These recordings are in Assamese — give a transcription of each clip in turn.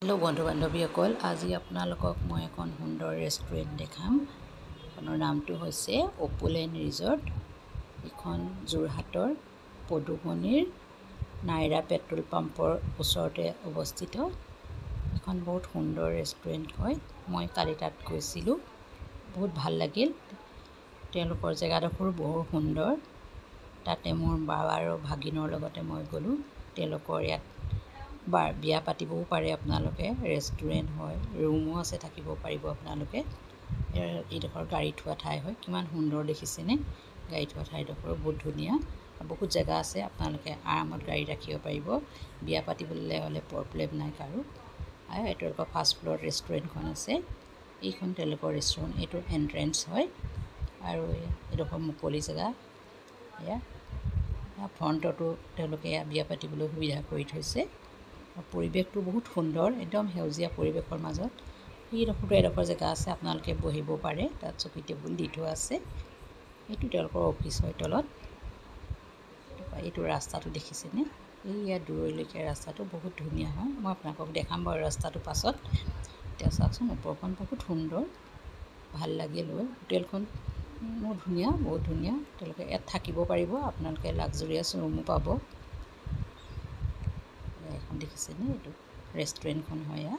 हेलो बंधु बान्धवीসকল আজি আপোনালোকক মই এখন সুন্দৰ ৰেষ্টুৰেণ্ট দেখাম। এখনৰ নামটো হৈছে অপুলেণ্ড ৰিজৰ্ট। এখন যোৰহাটৰ পদুমণিৰ নাইৰা পেট্ৰল পাম্পৰ ওচৰতে অৱস্থিত। এখন বহুত সুন্দৰ ৰেষ্টুৰেণ্ট হয়। মই কালি তাত গৈছিলোঁ, বহুত ভাল লাগিল। তেওঁলোকৰ জেগাডোখৰো বহুত সুন্দৰ। তাতে মোৰ বাবা আৰু ভাগিনৰ লগতে মই গ'লোঁ। তেওঁলোকৰ ইয়াত বিয়া পাতিবও পাৰে আপোনালোকে। ৰেষ্টুৰেণ্ট হয়, ৰুমো আছে, থাকিব পাৰিব আপোনালোকে। এইডোখৰ গাড়ী থোৱা ঠাই হয়, কিমান সুন্দৰ দেখিছেনে? গাড়ী থোৱা ঠাইডোখৰো বহুত ধুনীয়া। বহুত জেগা আছে, আপোনালোকে আৰামত গাড়ী ৰাখিব পাৰিব। বিয়া পাতিবলৈ হ'লে প্ৰব্লেম নাই কাৰো। আৰু এইটো আকৌ ফাৰ্ষ্ট ফ্ল'ৰত ৰেষ্টুৰেণ্টখন আছে। এইখন তেওঁলোকৰ ৰেষ্টুৰেণ্ট, এইটো এণ্ট্ৰেঞ্চ হয়। আৰু এইডোখৰ মুকলি জেগা। এয়া ফ্ৰণ্টতো তেওঁলোকে বিয়া পাতিবলৈ সুবিধা কৰি থৈছে। পৰিৱেশটো বহুত সুন্দৰ, একদম সেউজীয়া পৰিৱেশৰ মাজত। এডোখৰ জেগা আছে, আপোনালোকে বহিব পাৰে। তাত চকী টেবুল দি থোৱা আছে। এইটো তেওঁলোকৰ অফিচ হয় তলত। এইটো ৰাস্তাটো দেখিছেনে? এইয়া দূৰলৈকে ৰাস্তাটো বহুত ধুনীয়া হয়। মই আপোনালোকক দেখাম বাৰু ৰাস্তাটো পাছত। এতিয়া চাওকচোন, ওপৰখন বহুত সুন্দৰ, ভাল লাগিল। হোটেলখন ধুনীয়া, বহুত ধুনীয়া। তেওঁলোকে ইয়াত থাকিব পাৰিব, আপোনালোকে লাক্সাৰিয়াছ ৰুমো পাব। এখন দেখিছেনে? এইটো ৰেষ্টুৰেণ্টখন হয়। এয়া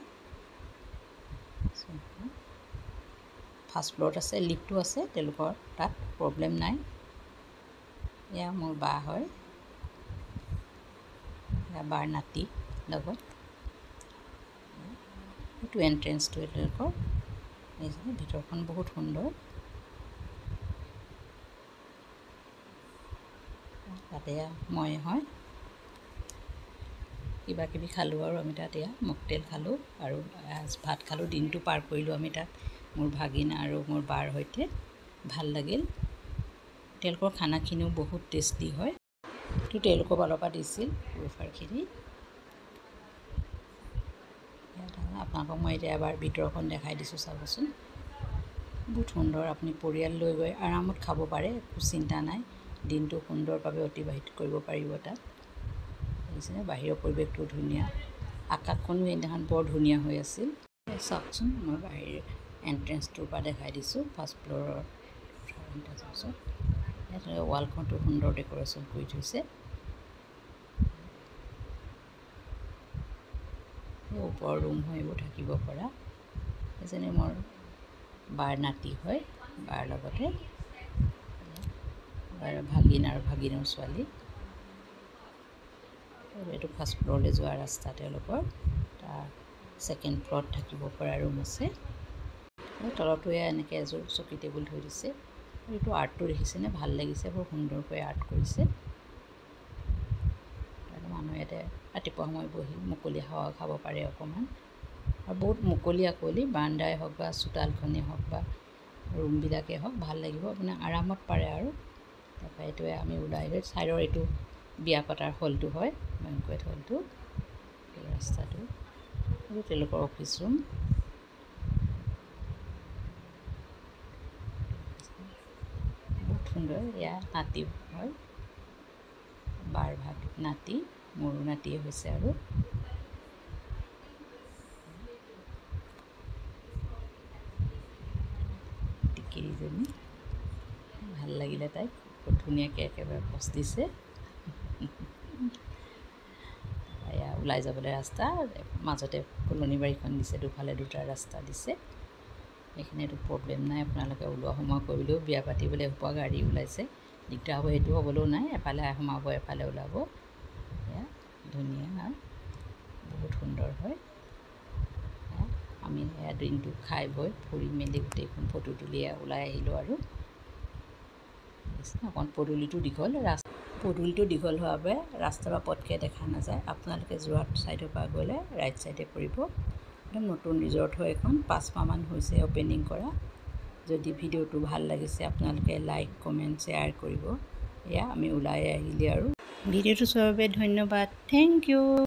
ফাৰ্ষ্ট ফ্ল'ৰত আছে, লিফ্টো আছে তেওঁলোকৰ, তাত প্ৰব্লেম নাই। এয়া মোৰ বা হয়, এয়া বাৰ নাতি লগত। এইটো এণ্ট্ৰেঞ্চটো তেওঁলোকৰ। ভিতৰখন বহুত সুন্দৰ। তাতে মই হয় কিবা কিবি খালোঁ আৰু আমি তাত এয়া মকটেল খালোঁ আৰু ভাত খালোঁ। দিনটো পাৰ কৰিলোঁ আমি তাত মোৰ ভাগিন আৰু মোৰ বাৰ সৈতে। ভাল লাগিল। তেওঁলোকৰ খানাখিনিও বহুত টেষ্টি হয়। এইটো তেওঁলোকৰ ফালৰ পৰা দিছিল অফাৰখিনি। আপোনালোকক মই এতিয়া এবাৰ ভিতৰখন দেখাই দিছোঁ, চাবচোন। বহুত সুন্দৰ। আপুনি পৰিয়াল লৈ গৈ আৰামত খাব পাৰে, একো চিন্তা নাই। দিনটো সুন্দৰভাৱে অতিবাহিত কৰিব পাৰিব তাত। দেখিছেনে? বাহিৰৰ পৰিৱেশটো ধুনীয়া। আকাশখনো সেইদিনাখন বৰ ধুনীয়া হৈ আছিল। চাওকচোন, মই বাহিৰ এণ্ট্ৰেঞ্চটোৰ পৰা দেখাই দিছোঁ। ফাৰ্ষ্ট ফ্ল'ৰৰ চাওকচোন, ইয়াত ৱালখনটো সুন্দৰ ডেক'ৰেশ্যন কৰি থৈছে। ওপৰৰ ৰুম হয়, এইবোৰ থাকিব পৰা। এজনী মোৰ বাৰ নাতি হয়, বাৰ লগতে ভাগিন আৰু ভাগিনৰ ছোৱালী। এইটো ফাৰ্ষ্ট ফ্ল'ৰলৈ যোৱা ৰাস্তা তেওঁলোকৰ। তাৰ ছেকেণ্ড ফ্ল'ৰত থাকিব পৰা ৰুম আছে। তলতো এনেকৈ এযোৰ চকী টেবুল থৈ দিছে। এইটো আৰ্টটো দেখিছেনে? ভাল লাগিছে, বৰ সুন্দৰকৈ আৰ্ট কৰিছে। মানুহে ইয়াতে ৰাতিপুৱা সময় বহি মুকলি হাৱা খাব পাৰে অকণমান। আৰু বহুত মুকলি আকলি, বাৰান্দাই হওক বা চোতালখনেই হওক বা ৰুমবিলাকেই হওক, ভাল লাগিব। আপোনাৰ আৰামত পাৰে আৰু। তাৰপৰা এইটোৱে আমি ওলাই গৈ ছাইডৰ এইটো বিয়া পতাৰ হলটো হয়, বেংকুৱেট হলটো। এই ৰাস্তাটো, এইটো তেওঁলোকৰ অফিচ ৰুম। বহুত সুন্দৰ। এয়া নাতি হয়, বাৰ নাতি, মোৰো নাতিয়ে হৈছে আৰু। টিকিৰিজনী ভাল লাগিলে তাইক, বহুত ধুনীয়াকৈ একেবাৰে পচ দিছে। এয়া ওলাই যাবলৈ ৰাস্তা, মাজতে ফুলনি বাৰীখন দিছে, দুফালে দুটা ৰাস্তা দিছে। সেইখিনিতো প্ৰব্লেম নাই, আপোনালোকে ওলোৱা সোমোৱা কৰিবলৈও। বিয়া পাতিবলৈ এসোপা গাড়ী ওলাইছে, দিগদাৰ হ'ব। সেইটো হ'বলৈও নাই, এফালে সোমাব এফালে ওলাব। এয়া ধুনীয়া, বহুত সুন্দৰ হয়। আমি এয়া দিনটো খাই বৈ ফুৰি মেলি গোটেইখন ফটো তুলি ওলাই আহিলোঁ আৰু। অকণ পদূলিটো দীঘল হোৱাৰ বাবে ৰাস্তাৰ পৰা পটকৈ দেখা নাযায়। আপোনালোকে যোৰহাট ছাইডৰ পৰা গ'লে ৰাইট ছাইডে পৰিব। একদম নতুন ৰিজৰ্ট হয় এইখন, 5 মাহমান হৈছে অ'পেনিং কৰা। যদি ভিডিঅ'টো ভাল লাগিছে, আপোনালোকে লাইক, কমেণ্ট, শ্বেয়াৰ কৰিব। এয়া আমি ওলাই আহিলে আৰু। ভিডিঅ'টো চোৱাৰ বাবে ধন্যবাদ। Thank U.